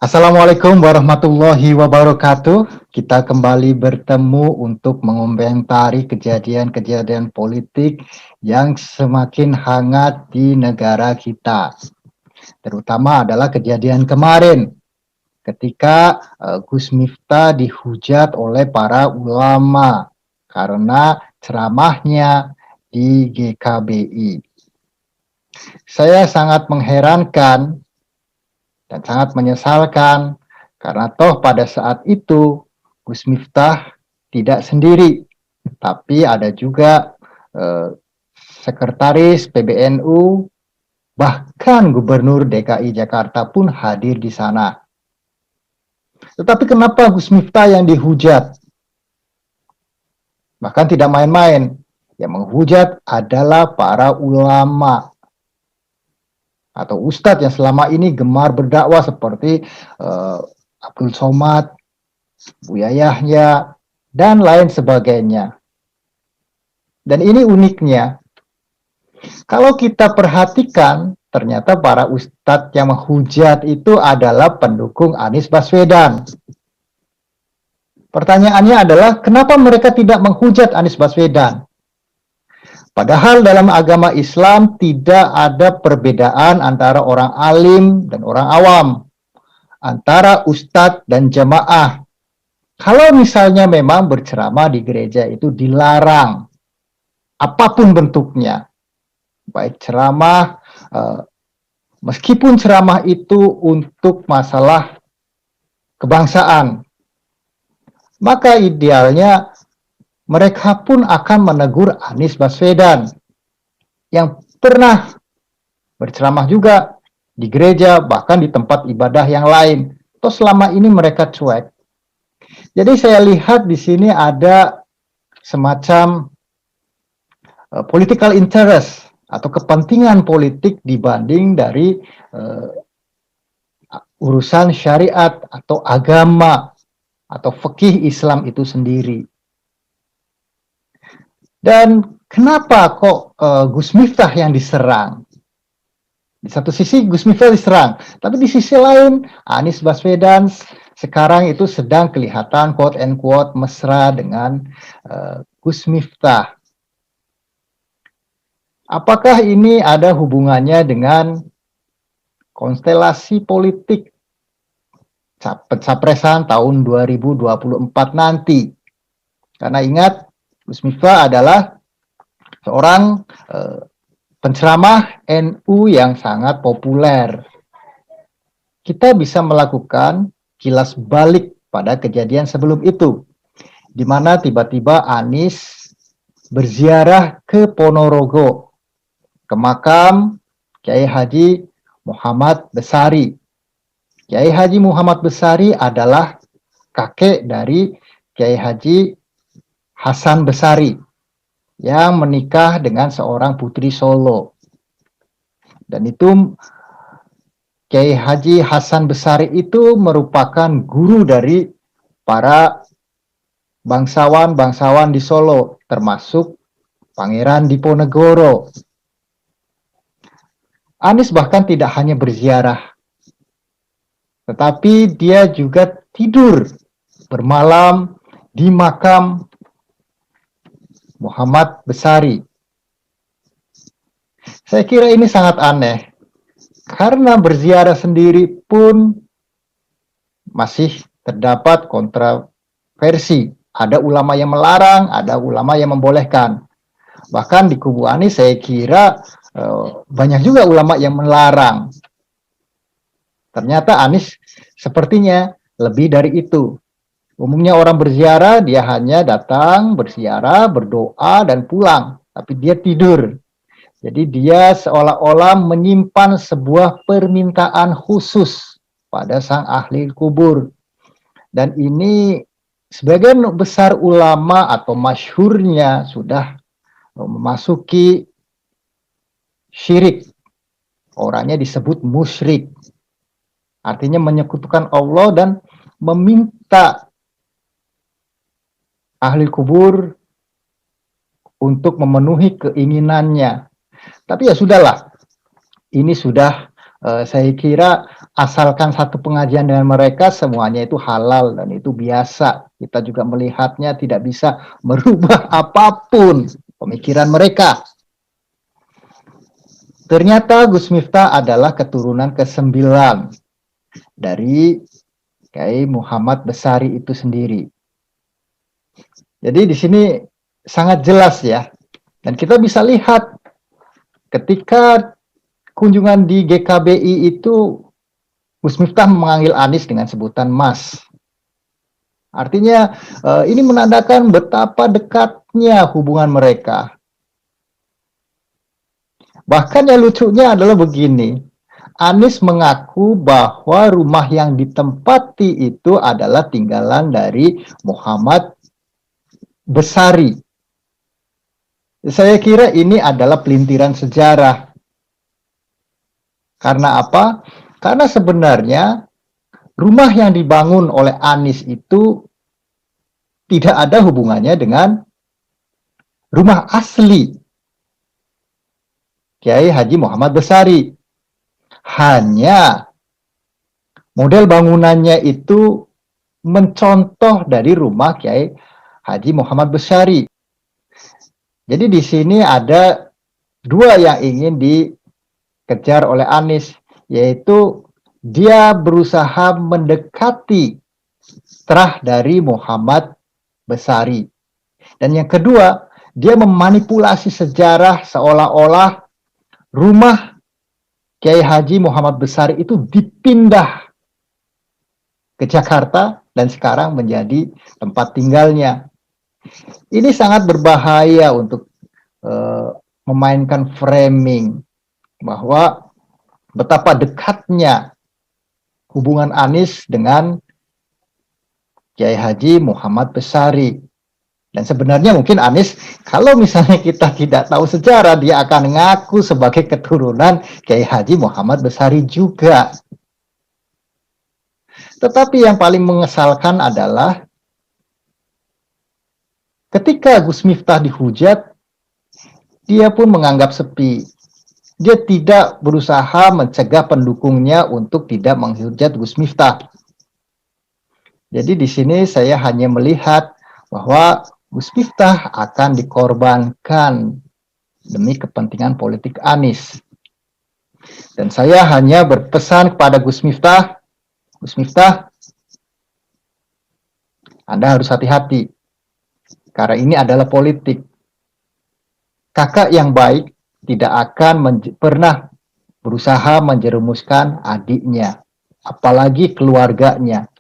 Assalamualaikum warahmatullahi wabarakatuh. Kita kembali bertemu untuk mengomentari kejadian-kejadian politik yang semakin hangat di negara kita. Terutama adalah kejadian kemarin ketika Gus Miftah dihujat oleh para ulama karena ceramahnya di GKBI. Saya sangat mengherankan dan sangat menyesalkan karena toh pada saat itu Gus Miftah tidak sendiri, tapi ada juga sekretaris PBNU, bahkan Gubernur DKI Jakarta pun hadir di sana. Tetapi kenapa Gus Miftah yang dihujat? Bahkan tidak main-main. Yang menghujat adalah para ulama atau ustadz yang selama ini gemar berdakwah seperti Abdul Somad, Buya Yahya, dan lain sebagainya. Dan ini uniknya, kalau kita perhatikan, ternyata para ustadz yang menghujat itu adalah pendukung Anies Baswedan. Pertanyaannya adalah, kenapa mereka tidak menghujat Anies Baswedan? Padahal dalam agama Islam tidak ada perbedaan antara orang alim dan orang awam, antara ustadz dan jamaah. Kalau misalnya memang berceramah di gereja itu dilarang, apapun bentuknya, baik ceramah, meskipun ceramah itu untuk masalah kebangsaan, maka idealnya mereka pun akan menegur Anies Baswedan yang pernah berceramah juga di gereja, bahkan di tempat ibadah yang lain. Terus selama ini mereka cuek. Jadi saya lihat di sini ada semacam political interest atau kepentingan politik dibanding dari urusan syariat atau agama atau fikih Islam itu sendiri. Dan kenapa kok Gus Miftah yang diserang? Di satu sisi Gus Miftah diserang, tapi di sisi lain Anies Baswedan sekarang itu sedang kelihatan quote and quote mesra dengan Gus Miftah. Apakah ini ada hubungannya dengan konstelasi politik pencapresan tahun 2024 nanti? Karena ingat, Gus Miftah adalah seorang penceramah NU yang sangat populer. Kita bisa melakukan kilas balik pada kejadian sebelum itu, di mana tiba-tiba Anies berziarah ke Ponorogo, ke makam Kiai Haji Muhammad Besari. Kiai Haji Muhammad Besari adalah kakek dari Kiai Haji Hasan Besari yang menikah dengan seorang putri Solo. Dan itu Kiai Haji Hasan Besari itu merupakan guru dari para bangsawan-bangsawan di Solo, termasuk Pangeran Diponegoro. Anies bahkan tidak hanya berziarah, tetapi dia juga tidur bermalam di makam Muhammad Besari. Saya kira ini sangat aneh, karena berziarah sendiri pun masih terdapat kontroversi. Ada ulama yang melarang, ada ulama yang membolehkan. Bahkan di kubu Anies saya kira banyak juga ulama yang melarang. Ternyata Anies sepertinya lebih dari itu. Umumnya orang berziarah, dia hanya datang, berziarah, berdoa, dan pulang. Tapi dia tidur. Jadi dia seolah-olah menyimpan sebuah permintaan khusus pada sang ahli kubur. Dan ini sebagian besar ulama atau masyhurnya sudah memasuki syirik. Orangnya disebut musyrik. Artinya menyekutukan Allah dan meminta ahli kubur untuk memenuhi keinginannya. Tapi ya sudahlah, ini sudah Saya kira asalkan satu pengajian dengan mereka semuanya itu halal dan itu biasa. Kita juga melihatnya tidak bisa merubah apapun pemikiran mereka. Ternyata Gus Miftah adalah keturunan ke-9 dari Kiai Muhammad Besari itu sendiri. Jadi di sini sangat jelas ya. Dan kita bisa lihat ketika kunjungan di GKBI itu Gus Miftah memanggil Anies dengan sebutan Mas. Artinya ini menandakan betapa dekatnya hubungan mereka. Bahkan yang lucunya adalah begini, Anies mengaku bahwa rumah yang ditempati itu adalah tinggalan dari Muhammad Besari. Saya kira ini adalah pelintiran sejarah. Karena apa? Karena sebenarnya rumah yang dibangun oleh Anies itu tidak ada hubungannya dengan rumah asli Kiai Haji Muhammad Besari. Hanya model bangunannya itu mencontoh dari rumah Kiai Haji Muhammad Besari. Jadi di sini ada dua yang ingin dikejar oleh Anies, yaitu dia berusaha mendekati terah dari Muhammad Besari. Dan yang kedua, dia memanipulasi sejarah seolah-olah rumah Kiai Haji Muhammad Besari itu dipindah ke Jakarta dan sekarang menjadi tempat tinggalnya. Ini sangat berbahaya untuk memainkan framing bahwa betapa dekatnya hubungan Anies dengan Kiai Haji Muhammad Besari. Dan sebenarnya mungkin Anies, kalau misalnya kita tidak tahu sejarah, dia akan ngaku sebagai keturunan Kiai Haji Muhammad Besari juga. Tetapi yang paling mengesalkan adalah ketika Gus Miftah dihujat, dia pun menganggap sepi. Dia tidak berusaha mencegah pendukungnya untuk tidak menghujat Gus Miftah. Jadi di sini saya hanya melihat bahwa Gus Miftah akan dikorbankan demi kepentingan politik Anies. Dan saya hanya berpesan kepada Gus Miftah, Anda harus hati-hati. Karena ini adalah politik. Kakak yang baik tidak akan pernah berusaha menjerumuskan adiknya, apalagi keluarganya.